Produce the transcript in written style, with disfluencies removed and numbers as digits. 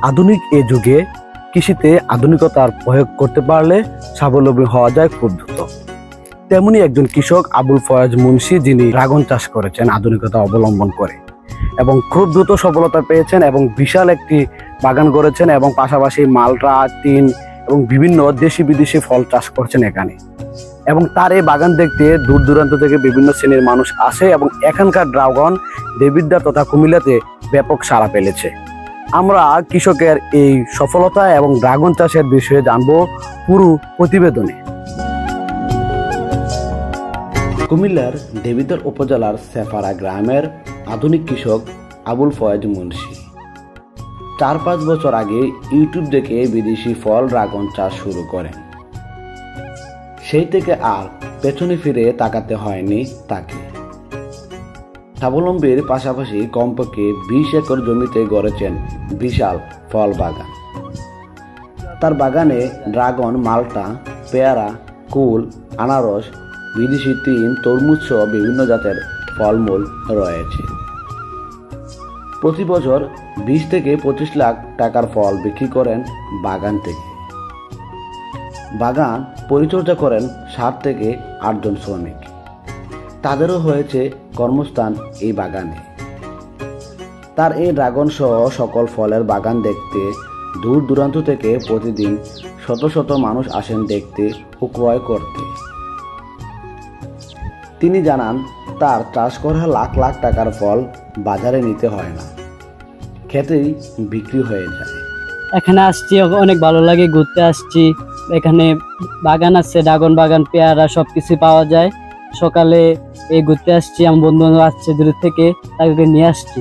আধুনিক এই যুগে কৃষিতে আধুনিকতার প্রয়োগ করতে পারলে স্বাবলম্বী হওয়া যায় খুব দ্রুত। তেমনি একজন কৃষক আবুল ফয়েজ মুন্সি, যিনি ড্রাগন চাষ করেছেন আধুনিকতা অবলম্বন করে এবং খুব দ্রুত সফলতা পেয়েছেন এবং বিশাল একটি বাগান করেছেন এবং পাশাপাশি মালটা, তিন এবং বিভিন্ন দেশি বিদেশি ফল চাষ করছেন এখানে। এবং তার এই বাগান দেখতে দূর দূরান্ত থেকে বিভিন্ন শ্রেণীর মানুষ আসে এবং এখানকার ড্রাগন দেবিদ্বার তথা কুমিল্লাতে ব্যাপক সাড়া ফেলেছে। আমরা কৃষকের এই সফলতা এবং ড্রাগন চাষের বিষয়ে জানবো পুরো প্রতিবেদনে। কুমিল্লার দেবিদ্বার উপজেলার সেফারা গ্রামের আধুনিক কৃষক আবুল ফয়েজ মুন্সি 4-5 বছর আগে ইউটিউব দেখে বিদেশি ফল ড্রাগন চাষ শুরু করেন। সেই থেকে আর পেছনে ফিরে তাকাতে হয়নি তাকে। স্বাবলম্বীর পাশাপাশি কমপক্ষে 20 একর জমিতে গড়েছেন বিশাল ফল বাগান। তার বাগানে ড্রাগন, মালটা, পেয়ারা, কুল, আনারস, বিদেশি তিন, তরমুজ সহ বিভিন্ন জাতের ফলমূল রয়েছে। প্রতি বছর 20 থেকে 25 লাখ টাকার ফল বিক্রি করেন বাগান থেকে। বাগান পরিচর্যা করেন 7 থেকে 8 জন শ্রমিক। তাদেরও হয়েছে কর্মস্থান এই বাগানে। তার এই ড্রাগন সহ সকল ফলের বাগান দেখতে দূর দূরান্ত থেকে প্রতিদিন শত শত মানুষ আসেন দেখতে ও ক্রয় করতে। তিনি জানান, তার চাষ করা লাখ লাখ টাকার ফল বাজারে নিতে হয় না, খেতেই বিক্রি হয়ে যায়। এখানে আসছি, অনেক ভালো লাগে, ঘুরতে আসছি। এখানে বাগান আছে, ড্রাগন বাগান, পেয়ারা সবকিছু পাওয়া যায়। সকালে এই ঘুরতে আসছি, আমার বন্ধু বান্ধব আসছে দূর থেকে, তাদেরকে নিয়ে আসছি।